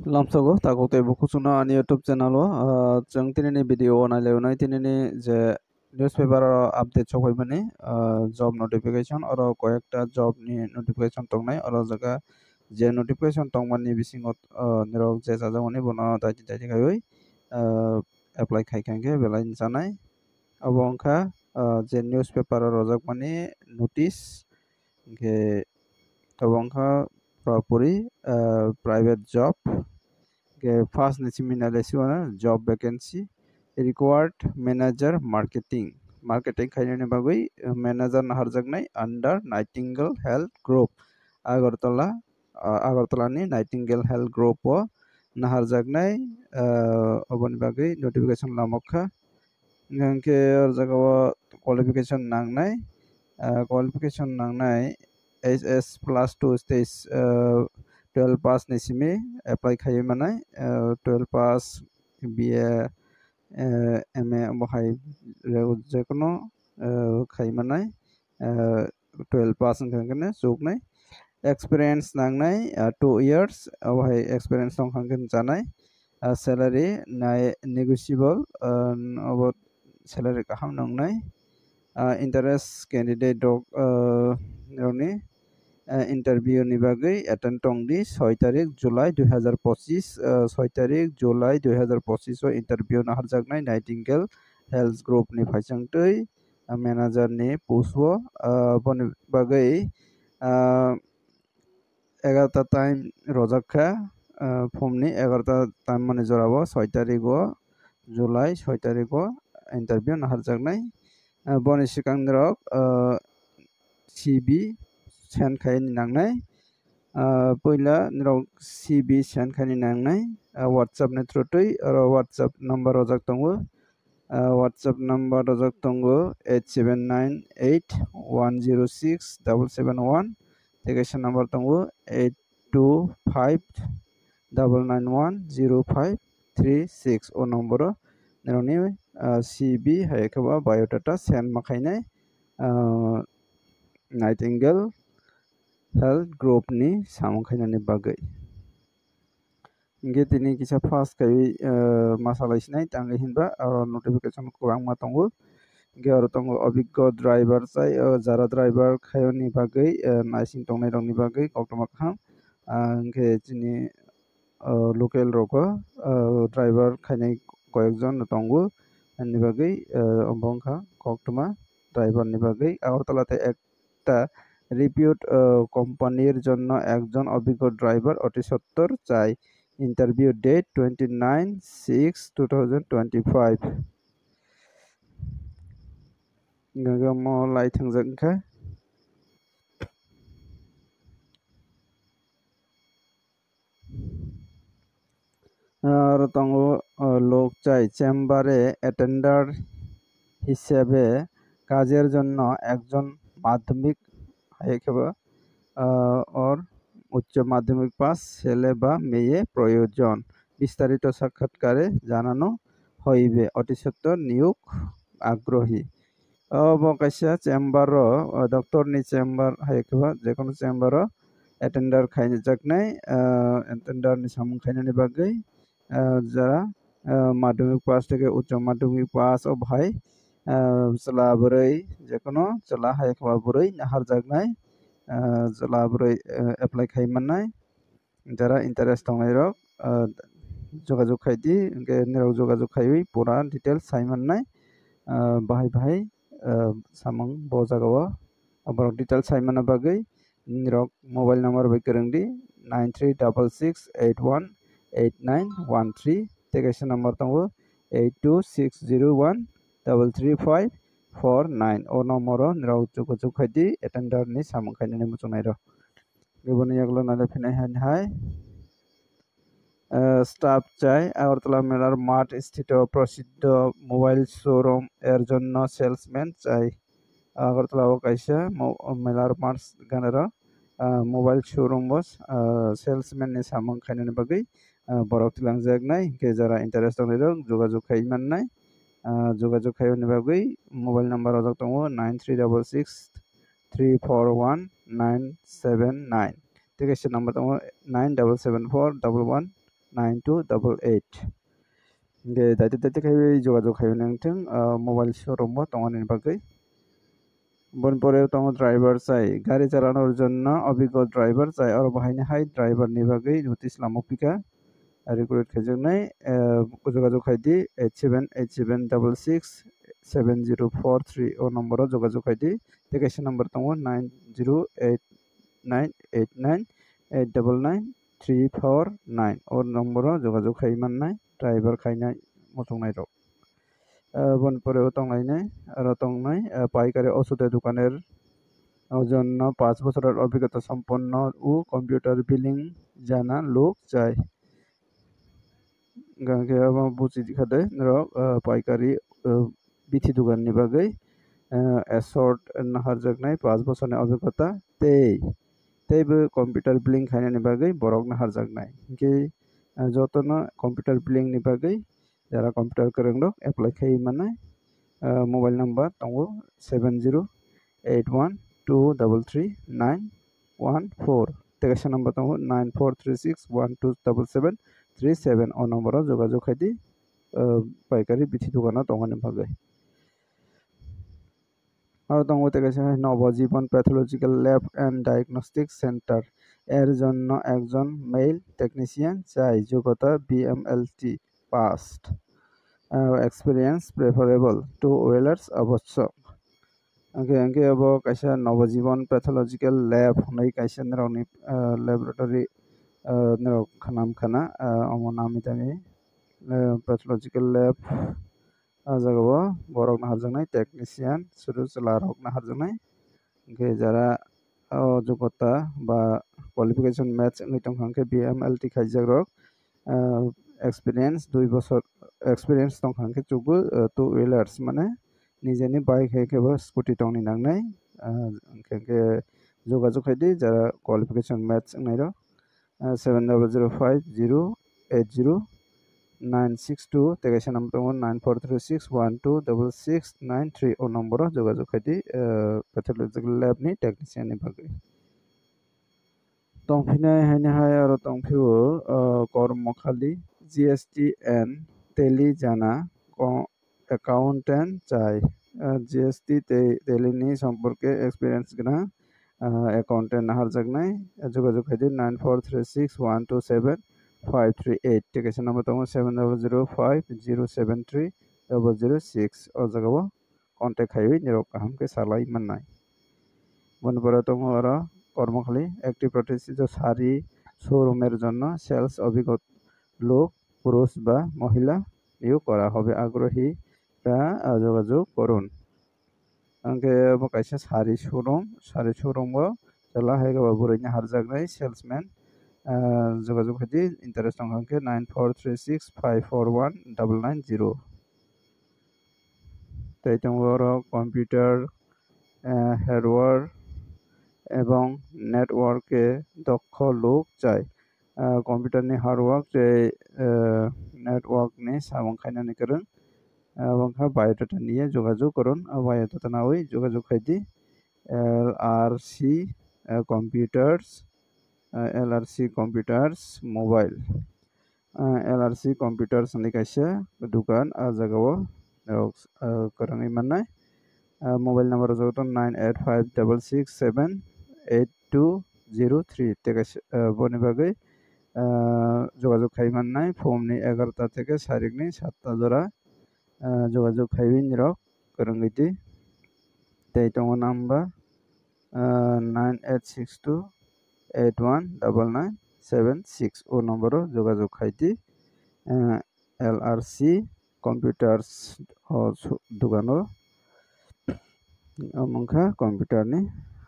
Lamsago tago te buku suna ani YouTube channel o jeng tinini video nailai tinini je newspaper update chokoi mani job notification oro koyekta job ni notification tongnai oro jaga je notification tongmani bisingo nirok je sajamani bono daiti daiti kaioi apply khaikangke belai janai abo wngkha je newspaper rojak mani notice ke abo wngkha puropuri private job ke first ni chimi nalaisiwana job vacancy required manager marketing khainani bagui manager naharjaknai under Nightingale Health Group agartala agartala ni Nightingale Health Group o naharjaknai oboni bagui notification lamokha ngangke jagao qualification nangnai HS plus 2 stage 12 pass ni simi apply khai manai 12 pass BA MA bahai je kono khai manai 12 pass ngangkene chuknai experience nangnai 2 years bahai experience tongkhangken janai salary negotiable about salary kaham nangnai interest candidate dok roni interview ni bagui attend tongdi 6 tarik July 2025 6 tarik July 2025 o interview na harjaknai Nightingale Health Group ni phaisangtui manager ni post o boni bagui 11ta time rojakha form ni 11ta time mani jorao 6 tarik o July 6 tarik o interview na harjaknai boni sikang rok CV send khaini nangnai poila nirok CV send khaini nangnai WhatsApp ni through oro WhatsApp number rojak tongo WhatsApp number rojak tongo 8798106771 application number tongo 8259910536 o number nirokni CV hai khaba biodata send makhainai Nightingale Health Group ni samung khainani bagui hingke tini kisa first kai masalai sinai tangai hinba aro notification kwbangma tongo hingke aro tongo obiggo driver chai jara driver khayoni bagui naising tongnai rokni bagui koktoma kaham hingke chini local rogo driver khainai koyekjon tongo ni bagui obo wngkha koktoma driver ni bagui agartalate ekta রিপিউট কোম্পানির জন্য একজন অভিজ্ঞ driver অতি সত্তর চাই interview date 29/6/2025 গগম লাইথাং জংখা আর তঙ্গ লোক চাই চেম্বারে অ্যাটেন্ডার হিসেবে কাজের জন্য একজন মাধ্যমিক और उच्च माध्यमिक पास ছেলে বা মেয়ে প্রয়োজন বিস্তারিত সাক্ষাৎকারে জানানো হইবে অতি সত্বর নিয়োগ আগ্রহী অবকাশা চেম্বার ডক্টরনি চেম্বার হাইকবা যে কোনো চেম্বার অ্যাটেন্ডার খাইনে জাকনাই অ্যাটেন্ডার নি সামুং খাইনানি বাগৈ যারা মাধ্যমিক পাস থেকে উচ্চ মাধ্যমিক পাস ও ভাই চলা বरै যে কোনো চলা হাইকবা বरै Nahar জাগনাই jala boroi apply khai mannai jara interest tongnai rok jogajog khaidi hingke nirok jogajog khaiwi pura details sai mannai bahai samung bo jagao aborok details sai manna bagui nirok mobile number bai kwrwngdi 9366818913 tegaisa number tongo 8260133549 o number nirok jogajog khaidi attender ni samung khainani muchungnai ro guboni yaklo nale phinai hai staff চাই আগরতলা মেলার মাঠ স্থিত প্রসিদ্ধ mobile showroom এর জন্য salesman চাই আগরতলা কাইসা মেলার মাঠ গানের মোবাইল শোরুম বস salesman ni samung khainani bagui borok tilangjak ke jara interest dong rok jogajog khai mannai jogajog khaiyoni bagui mobile number rojak tongo 9366341979 tegaisa number tongo 977411 9288 ge daite khaiwi jogajog khaiwi nangthing mobile showroom bo tongani bagwi bonpore tongo driver chai gari chalanor jonno obiggo driver chai aro bahaini hai driver ni bagwi notice lamukpika recruit khaijaknai jogajog khaidi 8787667043 o number o jogajog khaidi tei kaisa number tongo 9089898939 o number o jogajog khai mannai driver khainai motongnai rok bonpore tongnai aro tongnai পাইকারি ওষুধের দোকানের জন্য 5 বছরের অভিজ্ঞতা সম্পন্ন ও computer billing জানা লোক চাই ganke abo buchi dikhade rok paikari bithi dugan ni bagui asort naharjaknai 5 বছরের অভিজ্ঞতা teibo computer billing khainani bagui borok naharjaknai hingke jotono computer billing ni bagui jara computer korong rok apply khai manai mobile number tongo 7081233914 tei kaisa number tongo 9436127737 o number o jogajog khaidi paikari bithi dogano tongani bagui aro tongo tei kaisa Nabajiban pathological lab and diagnostic centre এর জন্য একজন male technician চাই যোগ্যতা BMLT past experience preferable two wheelers আবশ্যক angke abo kaisa Nabajiban pathological lab honai kaisa nirokni laboratory nirok khanam khana omo nami tami pathological lab jagao borok naharjaknai technician suru chela rok naharjaknai angke jara যোগ্যতা বা qualification match wngoi tongkha angke BMLT khaijak rok experience 2 বছর experience tongkha angke chugo two wheelers mane nijeni bike hai kebo scooty tongni nangnai angke jogajog khaidi jara qualification match ngnai rok 7005080962 tei kaisa number tongo 9436126693 o number o jogajog khaidi pathological lab ni technician ni bagui tongphinai haini hai aro tongphio kormokhali GSTN teli jana accountant chai GST teli ni সম্পর্কে experience gana accountant naharjaknai jogajog khaidi 9436127538 tei kaisa number tongo 7005073006 o jagao contact khaiwi nirok kaham ke salai mannai bonpore tongo aro কর্মখালী একটি প্রতিষ্ঠিত শাড়ি শোরুমের জন্য sales অভিজ্ঞ লোক পুরুষ বা মহিলা নিয়োগ করা হবে আগ্রহীরা যোগাযোগ করুন angke abo kaisa sari showroom o chela haigaba burai harjaknai salesman যোগাযোগ khaidi interest tongkha angke 9436541990 tei tongo aro computer hardware এবং নেটওয়ার্কে দক্ষ লোক চাই কম্পিউটারনি হার্ডওয়ার্ক নেটওয়ার্কনি সামং খাইনানি করুন এবং বায়োডাটা নিয়ে যোগাযোগ করুন বায়োডাটা না ওই যোগাযোগ খাইদি LRC computers mobile LRC computers ni kaisa dukan jagao korangni mannai mobile number jogoton 9856678203 tei kaisa boni bagui যোগাযোগ খাই mannai phomni 11টা থেকে sarikni 7টা jora যোগাযোগ খাইwi nirok korongiti tei tongo number 9862819976 o number o যোগাযোগ খাইdi LRC computers dukano mongkha computer ni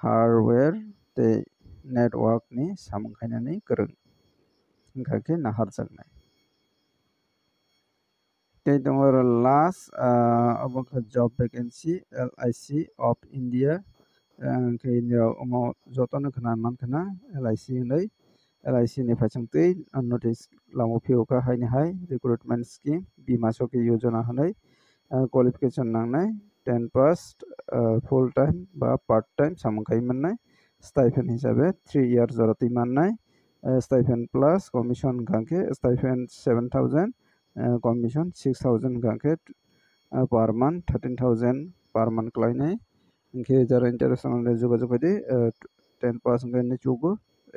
hardware tei network ni samung khainani korong wngkha khe naharjaknai tei tongo last abo kha job vacancy LIC of India khe omo jotono khana mankhana LIC hinui LIC ni phaisingtwi notice lamukphio kha haini hai recruitment scheme bima sakhi yojana hinui qualification nangnai 10 pass full time ba part time samung khai mannai stipend hisabe 3 years joratwi mannai stipend plus commission gangke stipend 7,000 commission 6,000 gangke per month 13,000 per month klainai ingke jara interest onle jogajog haide 10% gaini chugo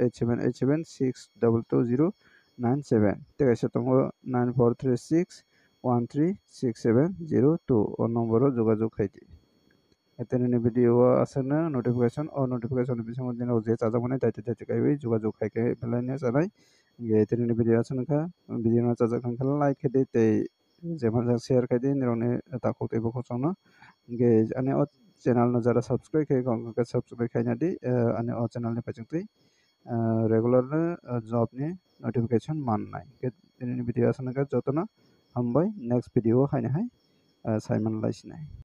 8787622097 tegaisa tongo 9436136702 o nomboro jogajog haide এতেনে video আসেনা notification ও notification বিসঙ্গ দিন যে চাজামনে দাইতে দাইতে কাইবে যোগাযোগ খাইকে বেলাইনে জানাই গে এতেনে video আসেনকা video না চাজা খান খালা লাইক খেদে তে যে মাঝে শেয়ার খাইদে নিরনে তাকো তে বখছন গে আনে ও চ্যানেল না যারা সাবস্ক্রাইব খাই গঙ্গকে সাবস্ক্রাইব খাইনা দি আনে ও চ্যানেল নে পাচুংতে রেগুলার জব নি নোটিফিকেশন মান নাই গে এতেনে ভিডিও আসেনকা যতনা হামবাই নেক্সট ভিডিও খাইনা হাই সাইমান লাইসনাই